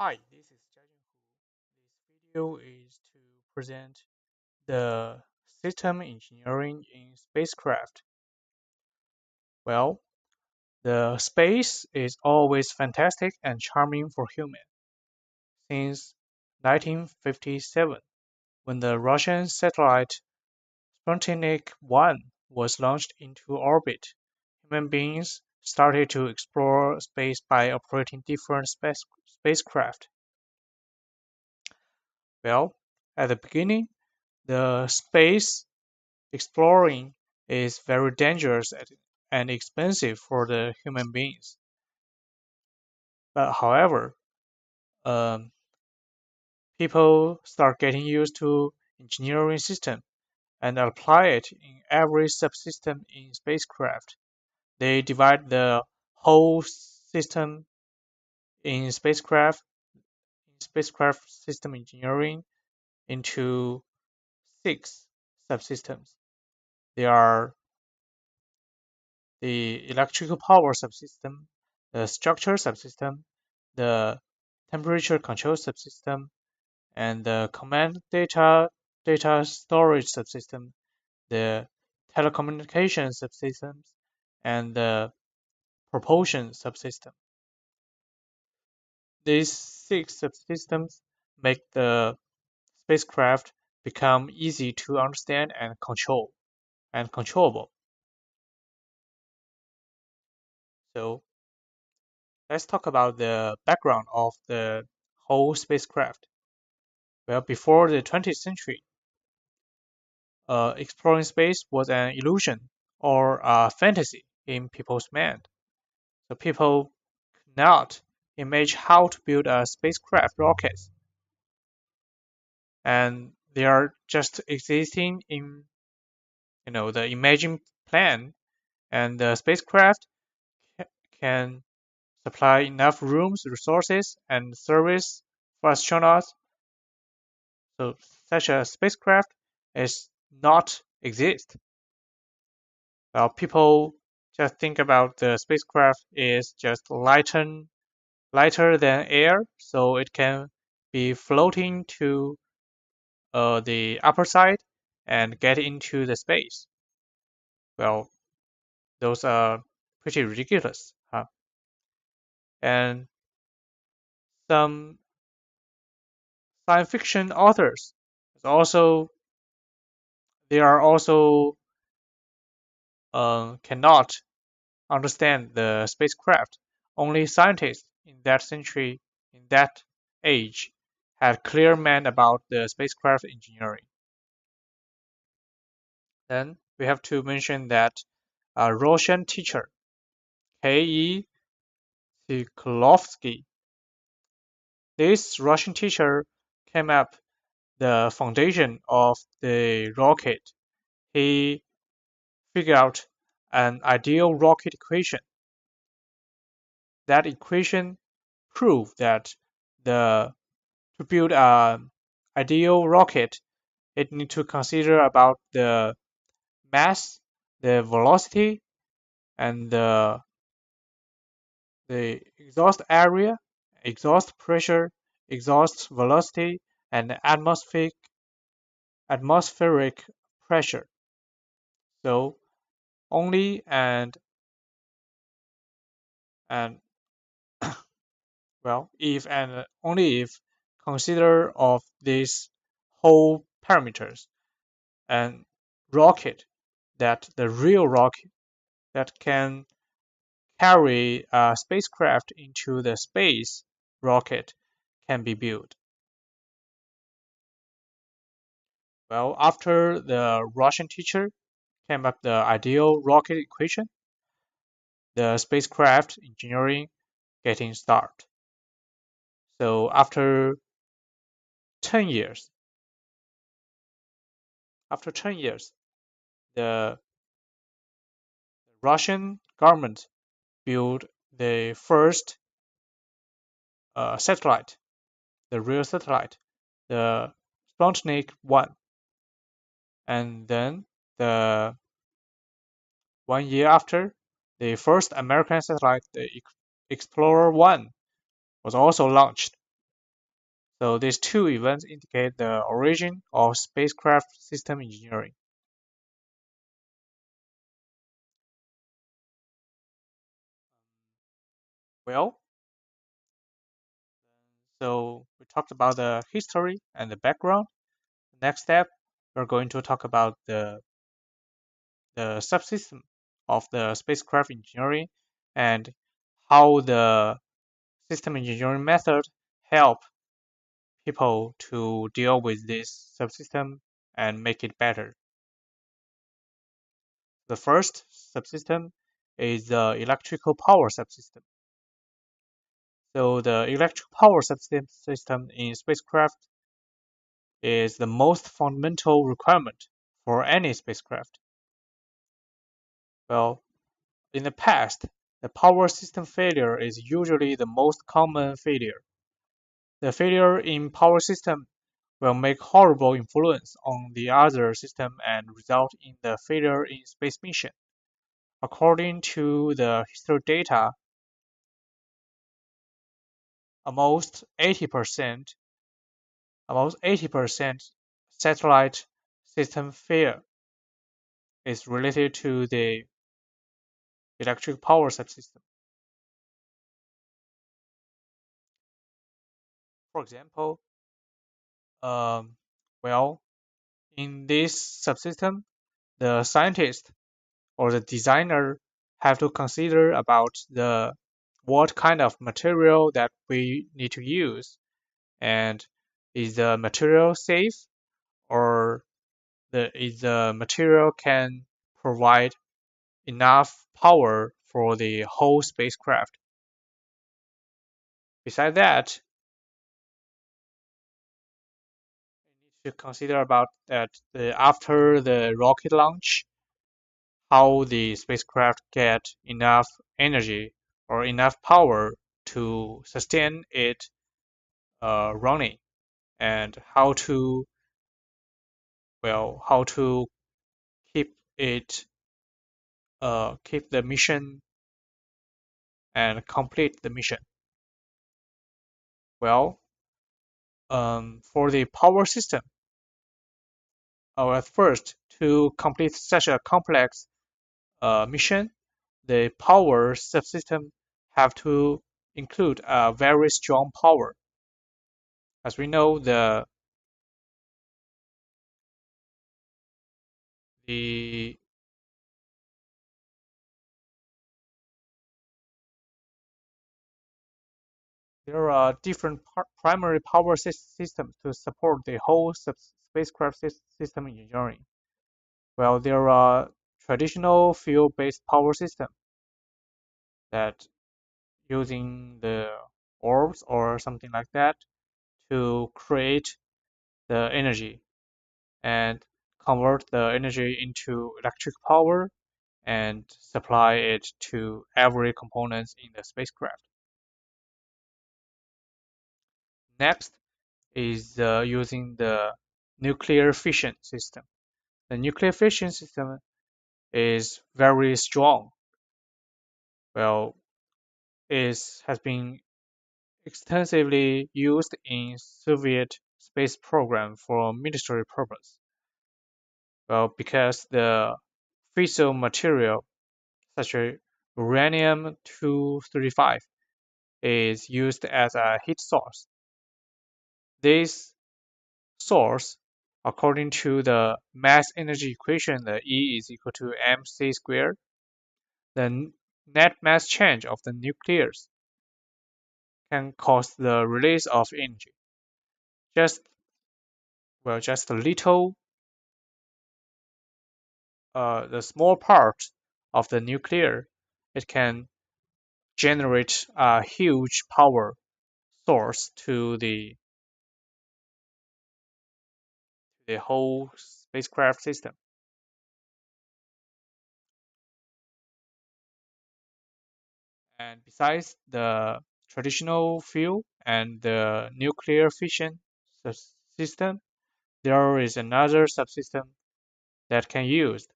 Hi, this is Jiajun. This video is to present the system engineering in spacecraft. Well, the space is always fantastic and charming for humans. Since 1957, when the Russian satellite Sputnik 1 was launched into orbit, human beings started to explore space by operating different spacecraft. Well, at the beginning, the space exploring is very dangerous and expensive for the human beings. But however, um, people start getting used to engineering system and apply it in every subsystem in spacecraft. They divide the whole system in spacecraft system engineering into six subsystems. They are the electrical power subsystem, the structure subsystem, the temperature control subsystem, and the command data storage subsystem, the telecommunication subsystems, and the propulsion subsystem. These six subsystems make the spacecraft become easy to understand and controllable. So let's talk about the background of the whole spacecraft. Well, before the 20th century, exploring space was an illusion or a fantasy in people's mind. So people could not imagine how to build a spacecraft rocket, and they are just existing in the imagined plan, and the spacecraft can supply enough rooms, resources, and service for astronauts. So such a spacecraft is not exist. People just think about the spacecraft is just lighter than air, so it can be floating to the upper side and get into the space. Well, those are pretty ridiculous, huh? And some science fiction authors also they are also cannot understand the spacecraft. Only scientists in that century, in that age, had clear mind about the spacecraft engineering. Then we have to mention that a Russian teacher, K.E. Tsikhlovsky, this Russian teacher came up the foundation of the rocket. He figured out an ideal rocket equation. That equation proved that the to build an ideal rocket, it need to consider about the mass, the velocity, and the exhaust area, exhaust pressure, exhaust velocity, and atmospheric pressure. So only and well, if and only if consider of these whole parameters and rocket the real rocket that can carry a spacecraft into the space rocket can be built. Well, after the Russian teacher came up the ideal rocket equation, the spacecraft engineering getting started. So 10 years, after 10 years, the Russian government built the first satellite, the real satellite, the Sputnik 1. And then the 1 year after, the first American satellite, the Explorer 1, was also launched. So these two events indicate the origin of spacecraft system engineering. Well, so we talked about the history and the background. Next step, we're going to talk about the subsystem of the spacecraft engineering and how the system engineering method help people to deal with this subsystem and make it better. The first subsystem is the electrical power subsystem. So the electrical power system in spacecraft is the most fundamental requirement for any spacecraft. Well, in the past, the power system failure is usually the most common failure. The failure in power system will make horrible influence on the other system and result in the failure in space mission. According to the history data, almost 80% almost 80% satellite system failure is related to the electric power subsystem. For example, um, well, in this subsystem, the scientist or the designer have to consider about the what kind of material that we need to use, and is the material safe, or is the material can provide enough power for the whole spacecraft. Besides that, we need to consider about that after the rocket launch, how the spacecraft get enough energy or enough power to sustain it running, and how to keep it keep the mission and complete the mission. Well, for the power system, at first to complete such a complex mission, the power subsystem have to include a very strong power. As we know, the there are different primary power systems to support the whole spacecraft system engineering. Well, there are traditional fuel-based power systems that using the orbs or something like that to create the energy and convert the energy into electric power and supply it to every component in the spacecraft. Next is using the nuclear fission system. The nuclear fission system is very strong. Well, it has been extensively used in Soviet space program for military purpose. Well, because the fissile material such as uranium-235 is used as a heat source. This source, according to the mass energy equation, the E is equal to mc squared, the net mass change of the nucleus can cause the release of energy. Just just a little, the small part of the nuclear, it can generate a huge power source to the whole spacecraft system. And besides the traditional fuel and the nuclear fission system, there is another subsystem that can use,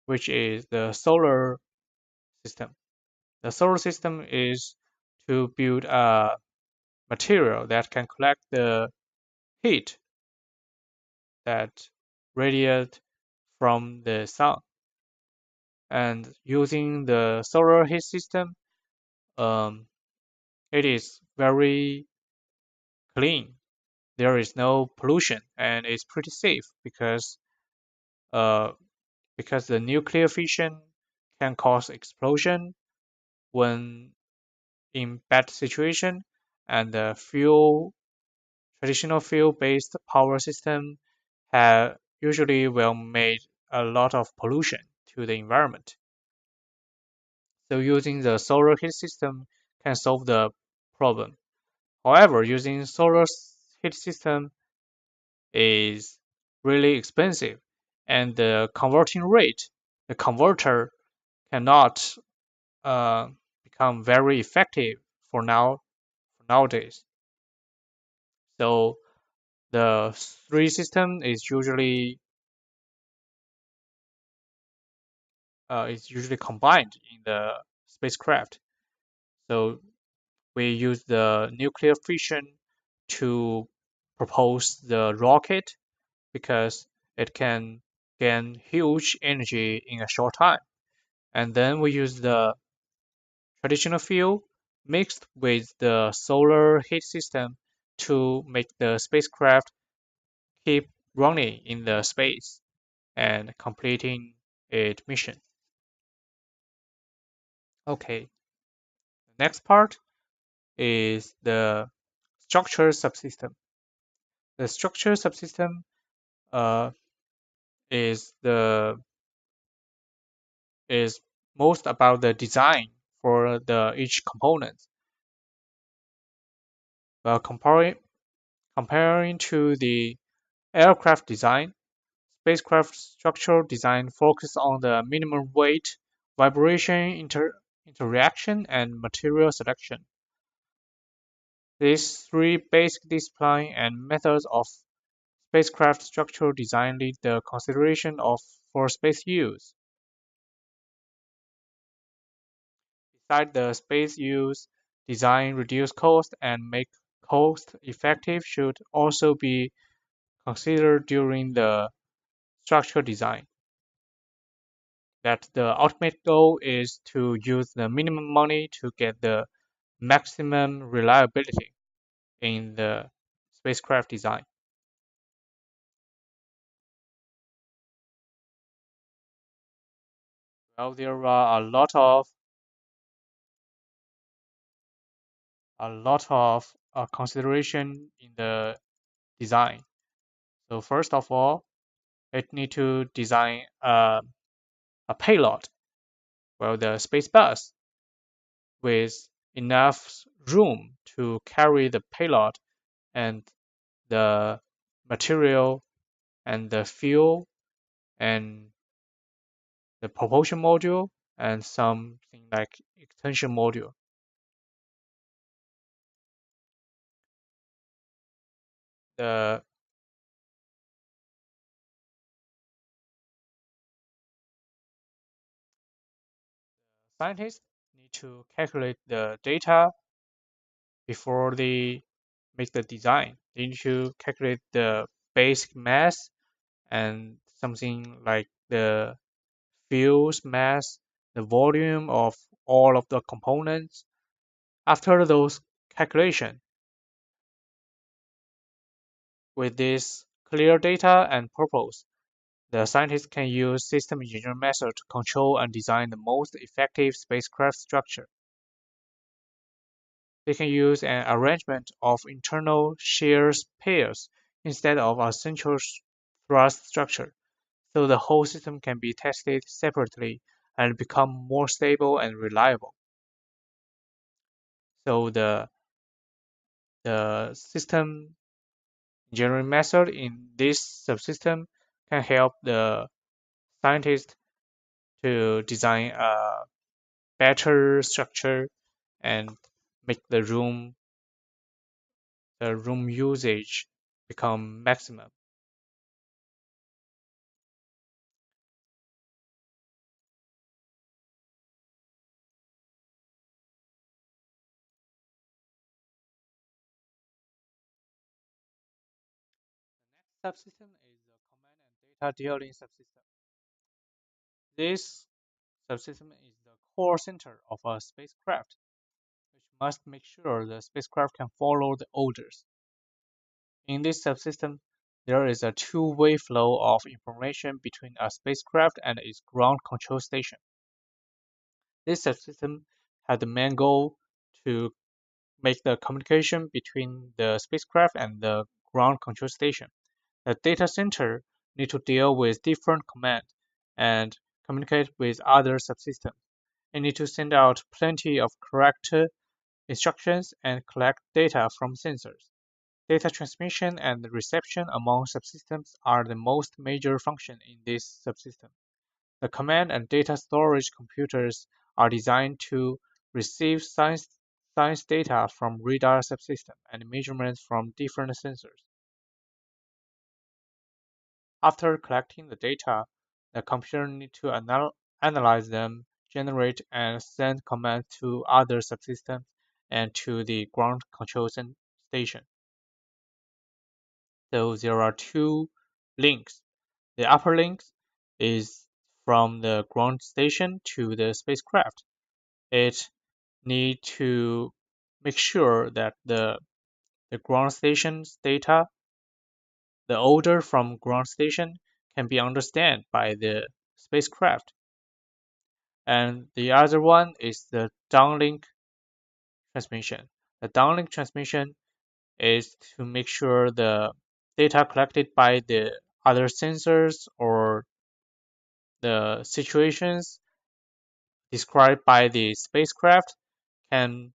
which is the solar system. The solar system is to build a material that can collect the heat that radiate from the sun. And using the solar heat system, um, it is very clean. There is no pollution and it's pretty safe uh, because the nuclear fission can cause explosion when in bad situation, and the traditional fuel-based power system have usually will make a lot of pollution to the environment. So using the solar heat system can solve the problem. However, using solar heat system is really expensive, and the converting rate, the converter cannot uh, become very effective for nowadays. So the three system is usually combined in the spacecraft. So we use the nuclear fission to propose the rocket because it can gain huge energy in a short time. And then we use the traditional fuel mixed with the solar heat system to make the spacecraft keep running in the space and completing its mission. Okay, the next part is the structure subsystem. The structure subsystem uh, is the is most about the design for the each component. Well, comparing to the aircraft design, spacecraft structural design focuses on the minimum weight, vibration interaction, and material selection. These three basic disciplines and methods of spacecraft structural design lead the consideration of for space use. Besides the space use, design reduce cost and make cost effective should also be considered during the structural design. That the ultimate goal is to use the minimum money to get the maximum reliability in the spacecraft design. Well, there are a lot of consideration in the design. So first of all, it need to design a payload, well, the space bus with enough room to carry the payload and the material and the fuel and the propulsion module and something like extension module. The scientists need to calculate the data before they make the design. They need to calculate the basic mass and something like the fuel's mass, the volume of all of the components. After those calculations, with this clear data and purpose, the scientists can use system engineering methods to control and design the most effective spacecraft structure. They can use an arrangement of internal shear pairs instead of a central thrust structure, so the whole system can be tested separately and become more stable and reliable. So the system engineering method in this subsystem can help the scientist to design a better structure and make the room usage become maximum. subsystem is the command and data dealing subsystem. This subsystem is the core center of a spacecraft, which must make sure the spacecraft can follow the orders. In this subsystem, there is a two-way flow of information between a spacecraft and its ground control station. This subsystem had the main goal to make the communication between the spacecraft and the ground control station. The data center need to deal with different commands and communicate with other subsystems. It need to send out plenty of correct instructions and collect data from sensors. Data transmission and reception among subsystems are the most major function in this subsystem. The command and data storage computers are designed to receive science data from radar subsystem and measurements from different sensors. After collecting the data, the computer needs to analyze them, generate and send commands to other subsystems and to the ground control station. So there are two links. The upper link is from the ground station to the spacecraft. It need to make sure that the ground station's data, the order from ground station can be understood by the spacecraft. And the other one is the downlink transmission. The downlink transmission is to make sure the data collected by the other sensors or the situations described by the spacecraft can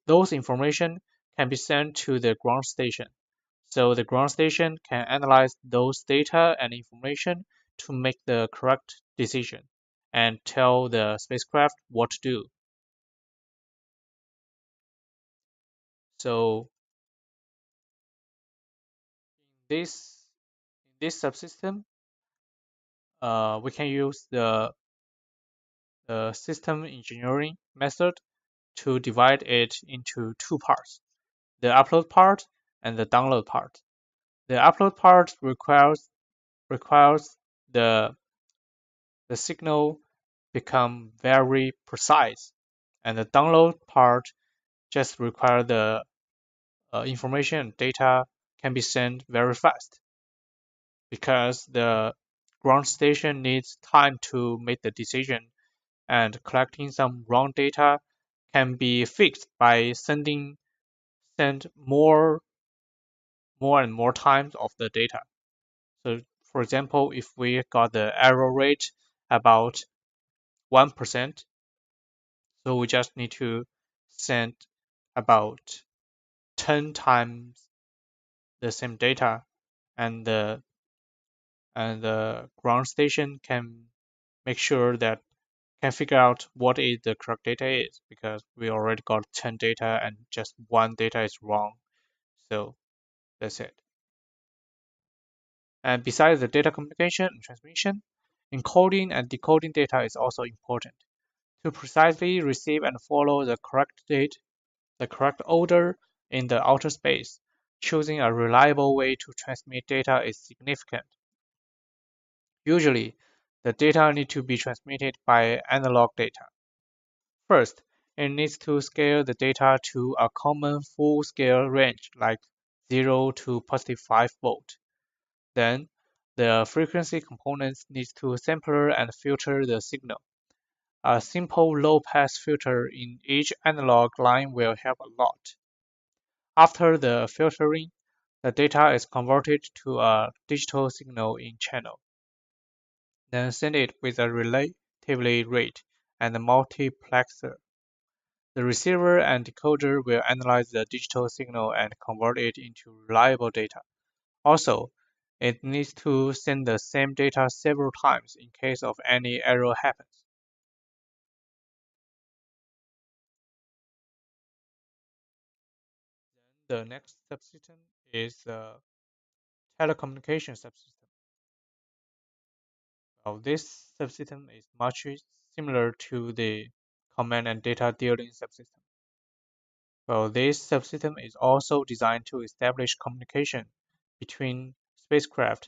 those information can be sent to the ground station. So the ground station can analyze those data and information to make the correct decision and tell the spacecraft what to do. So this in this subsystem, we can use the system engineering method to divide it into two parts: the upload part and the download part. The upload part requires the the signal become very precise, and the download part just require the information and data can be sent very fast because the ground station needs time to make the decision, and collecting some wrong data can be fixed by send more and more times of the data. So for example, if we got the error rate about 1%, so we just need to send about 10 times the same data, and the ground station can make sure that can figure out what is the correct data is, because we already got 10 data and just one data is wrong. So that's it. And besides the data communication and transmission, encoding and decoding data is also important. To precisely receive and follow the correct date, the correct order in the outer space, choosing a reliable way to transmit data is significant. Usually, the data need to be transmitted by analog data. First, it needs to scale the data to a common full-scale range like 0 to positive 5 volt. Then, the frequency components needs to sampler and filter the signal. A simple low-pass filter in each analog line will help a lot. After the filtering, the data is converted to a digital signal in channel. Then send it with a relatively rate and a multiplexer. The receiver and decoder will analyze the digital signal and convert it into reliable data. Also, it needs to send the same data several times in case of any error happens. The next subsystem is the telecommunication subsystem. Well, this subsystem is much similar to the command and data dealing subsystem. Well, this subsystem is also designed to establish communication between spacecraft,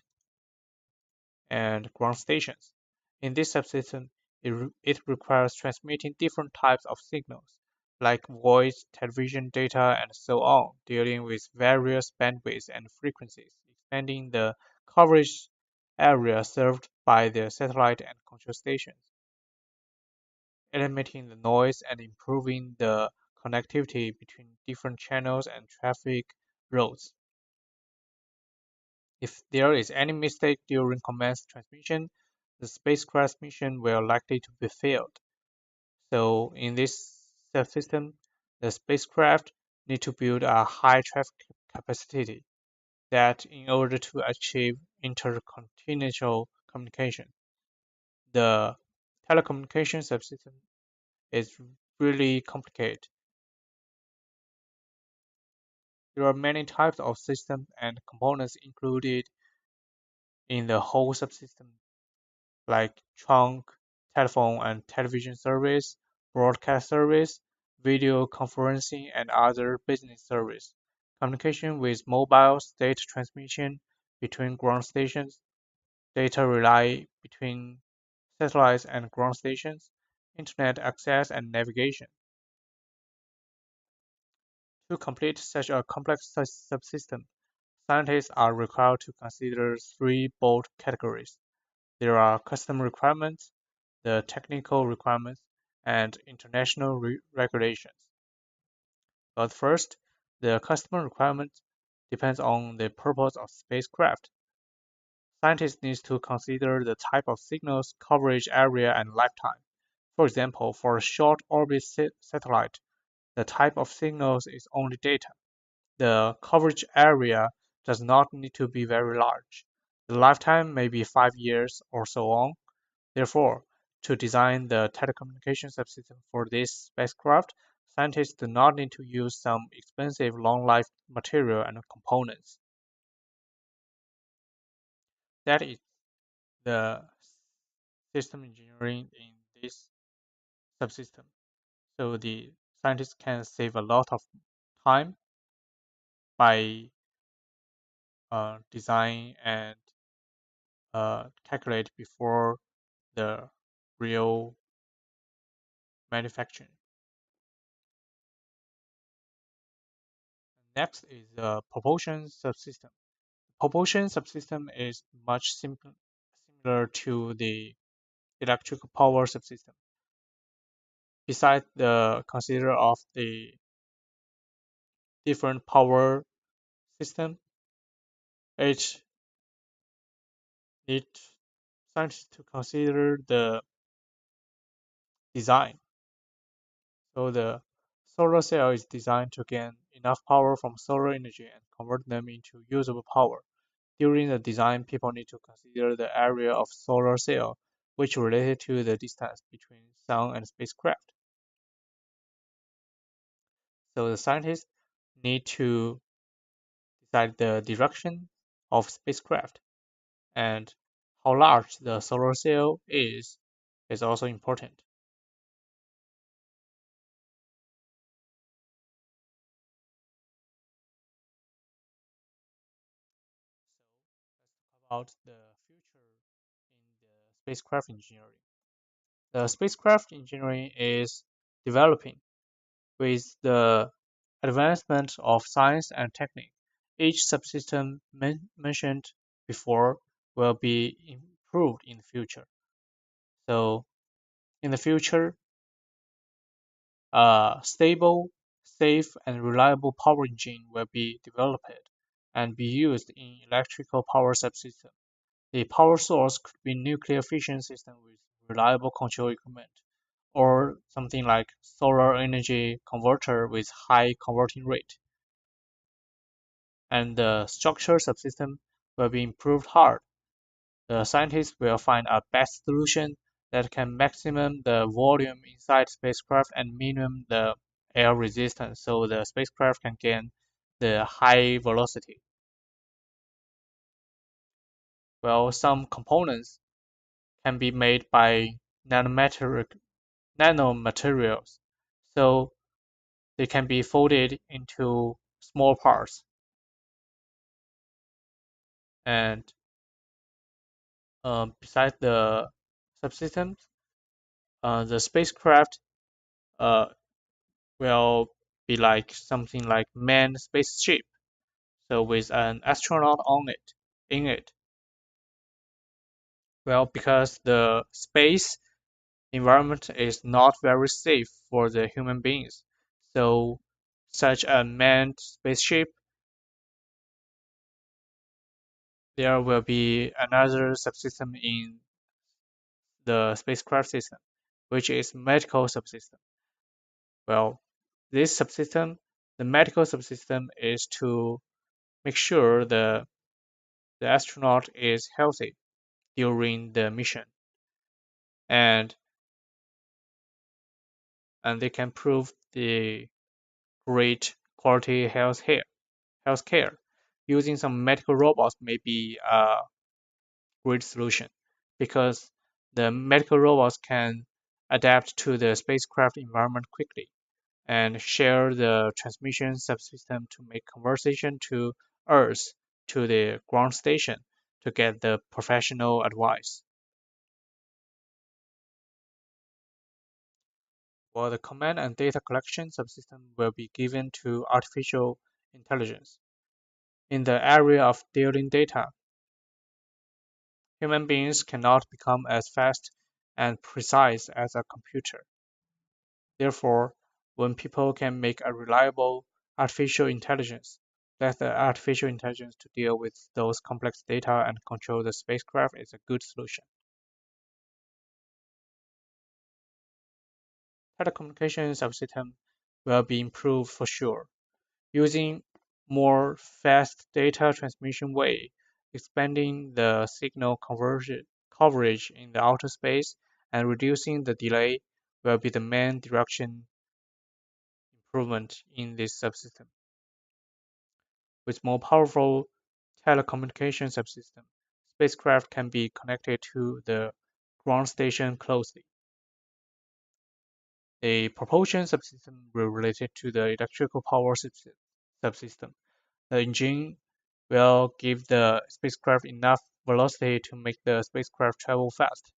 and ground stations. In this subsystem, it requires transmitting different types of signals, like voice, television data, and so on, dealing with various bandwidths and frequencies, expanding the coverage area served by the satellite and control stations, eliminating the noise and improving the connectivity between different channels and traffic routes. If there is any mistake during command transmission, the spacecraft mission will likely to be failed. So in this subsystem, the spacecraft need to build a high traffic capacity that in order to achieve intercontinental communication. The telecommunication subsystem is really complicated. There are many types of systems and components included in the whole subsystem, like trunk, telephone and television service, broadcast service, video conferencing, and other business service, communication with mobiles, data transmission between ground stations, data relay between satellites and ground stations, internet access and navigation. To complete such a complex subsystem, scientists are required to consider three broad categories. There are custom requirements, the technical requirements, and international regulations. But first, the customer requirement depends on the purpose of spacecraft. Scientists need to consider the type of signals, coverage area, and lifetime. For example, for a short orbit satellite, the type of signals is only data. The coverage area does not need to be very large. The lifetime may be 5 years or so on. Therefore, to design the telecommunication subsystem for this spacecraft, scientists do not need to use some expensive long-life material and components. That is the system engineering in this subsystem. So the scientists can save a lot of time by design and calculate before the real manufacturing. Next is the propulsion subsystem. Propulsion subsystem is much similar to the electrical power subsystem. Besides the consider of the different power system, it needs scientists to consider the design. So the solar cell is designed to gain enough power from solar energy and convert them into usable power. During the design, people need to consider the area of solar cell, which related to the distance between sun and spacecraft. So the scientists need to decide the direction of spacecraft and how large the solar cell is also important. So let's talk about the future in the spacecraft engineering. The spacecraft engineering is developing with the advancement of science and technique. Each subsystem mentioned before will be improved in the future. So in the future, a stable, safe, and reliable power engine will be developed and be used in electrical power subsystem. The power source could be nuclear fission system with reliable control equipment, or something like solar energy converter with high converting rate. And the structure subsystem will be improved hard. The scientists will find a best solution that can maximum the volume inside spacecraft and minimum the air resistance so the spacecraft can gain the high velocity. Well, some components can be made by nanomaterials, so they can be folded into small parts. And besides the subsystems, the spacecraft uh, will be like something like manned spaceship, so with an astronaut on it, in it. Well, because the space environment is not very safe for the human beings, so such a manned spaceship, there will be another subsystem in the spacecraft system, which is medical subsystem. Well, this subsystem, the medical subsystem, is to make sure the astronaut is healthy during the mission, and they can prove the great quality healthcare. Using some medical robots may be a great solution because the medical robots can adapt to the spacecraft environment quickly and share the transmission subsystem to make conversation to Earth to the ground station to get the professional advice. While the command and data collection subsystem will be given to artificial intelligence. In the area of dealing data, human beings cannot become as fast and precise as a computer. Therefore, when people can make a reliable artificial intelligence, let the artificial intelligence to deal with those complex data and control the spacecraft is a good solution. Telecommunication subsystem will be improved for sure, using more fast data transmission way, expanding the signal coverage in the outer space, and reducing the delay will be the main direction improvement in this subsystem. With more powerful telecommunication subsystem, spacecraft can be connected to the ground station closely. A propulsion subsystem will related to the electrical power subsystem. The engine will give the spacecraft enough velocity to make the spacecraft travel fast,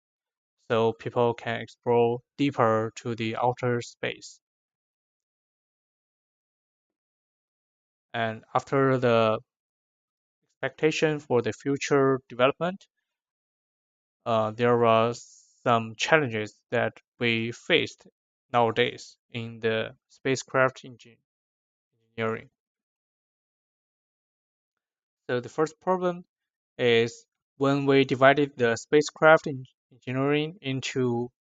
so people can explore deeper to the outer space. And after the expectation for the future development, there are some challenges that we faced nowadays in the spacecraft engineering. So the first problem is when we divided the spacecraft engineering into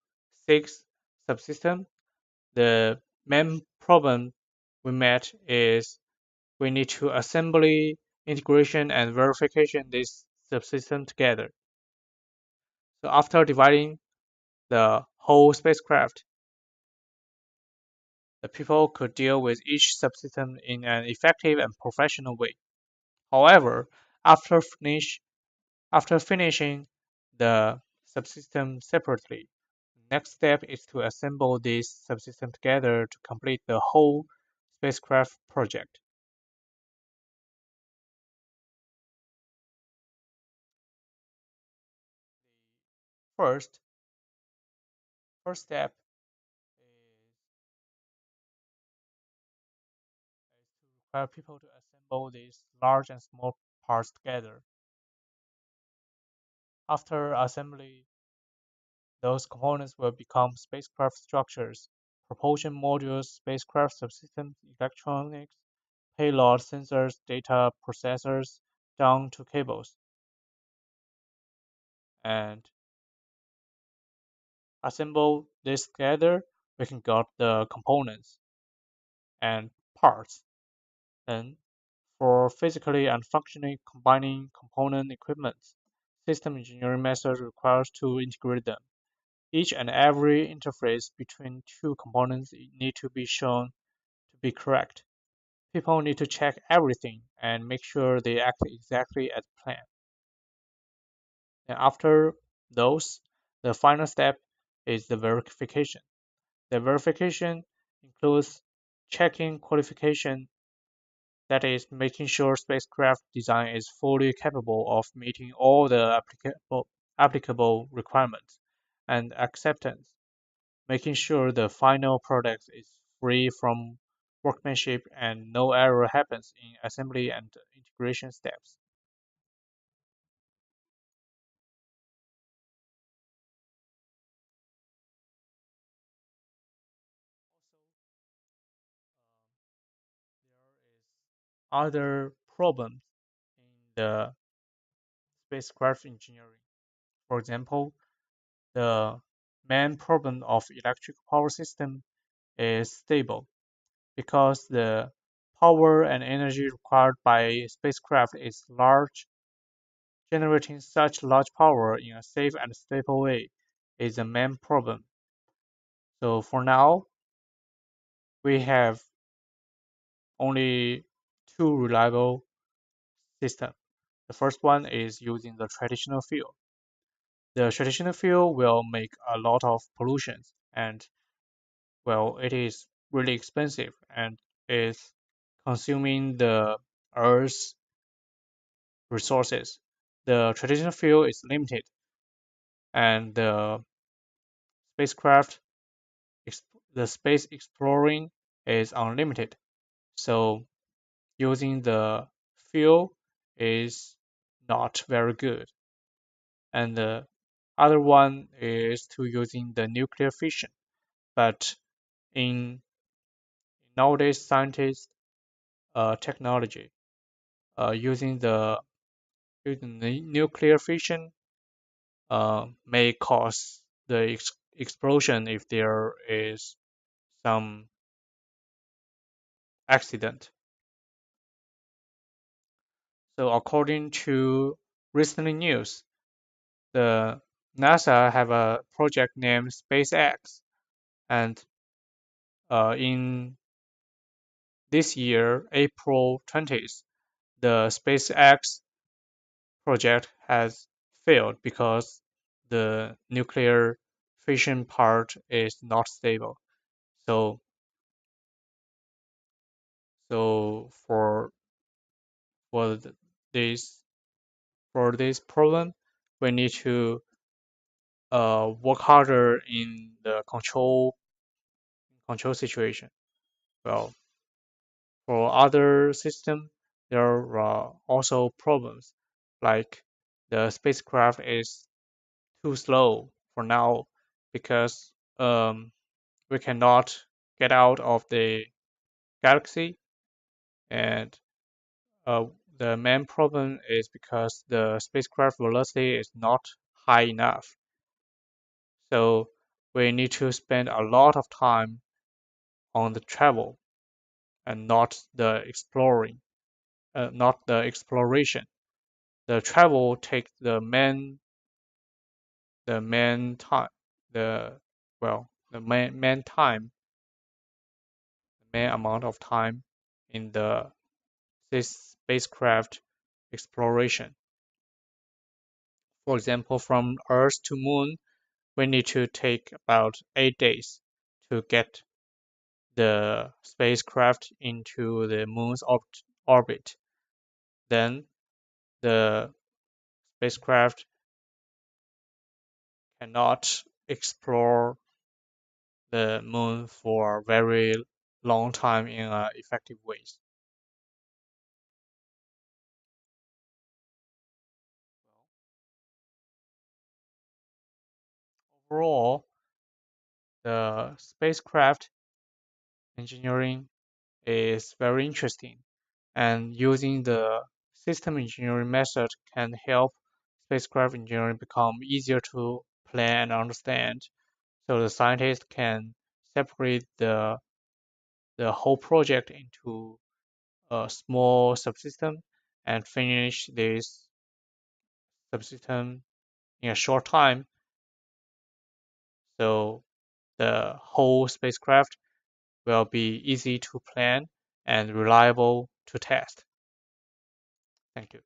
six subsystems, the main problem we met is we need to assembly, integration, and verification this subsystem together. So after dividing the whole spacecraft, the people could deal with each subsystem in an effective and professional way. However, after after finishing the subsystem separately, the next step is to assemble these subsystems together to complete the whole spacecraft project. First, first step is to require people to assemble these large and small parts together. After assembly, those components will become spacecraft structures, propulsion modules, spacecraft subsystems, electronics, payload sensors, data processors, down to cables. And assemble this together, we can get the components and parts. Then, for physically and functionally combining component equipment, system engineering method requires to integrate them. Each and every interface between two components need to be shown to be correct. People need to check everything and make sure they act exactly as planned. And after those, the final step is the verification. The verification includes checking qualification That is, making sure spacecraft design is fully capable of meeting all the applicable requirements and acceptance, making sure the final product is free from workmanship and no error happens in assembly and integration steps. Other problems in the spacecraft engineering. For example, the main problem of electric power system is stable because the power and energy required by spacecraft is large. Generating such large power in a safe and stable way is the main problem. So for now, we have only two reliable systems. The first one is using the traditional fuel. The traditional fuel will make a lot of pollution and well, it is really expensive and is consuming the Earth's resources. The traditional fuel is limited and spacecraft, the space exploring is unlimited. So using the fuel is not very good. And the other one is to using the nuclear fission. But in nowadays scientist technology, using the nuclear fission may cause the explosion if there is some accident. So according to recent news, the NASA have a project named SpaceX, and in this year, April 20th, the SpaceX project has failed because the nuclear fission part is not stable. So, so for this this problem, we need to work harder in the control situation. Well, for other systems, there are also problems, like the spacecraft is too slow for now because we cannot get out of the galaxy, and uh, the main problem is because the spacecraft velocity is not high enough. So we need to spend a lot of time on the travel and not the exploring, not the exploration. The travel takes the main time, the the main time, the main amount of time in this spacecraft exploration. For example, from Earth to Moon, we need to take about 8 days to get the spacecraft into the moon's orbit. Then the spacecraft cannot explore the moon for a very long time in effective ways. Overall, the spacecraft engineering is very interesting, and using the system engineering method can help spacecraft engineering become easier to plan and understand, so the scientists can separate the whole project into a small subsystem and finish this subsystem in a short time, so the whole spacecraft will be easy to plan and reliable to test. Thank you.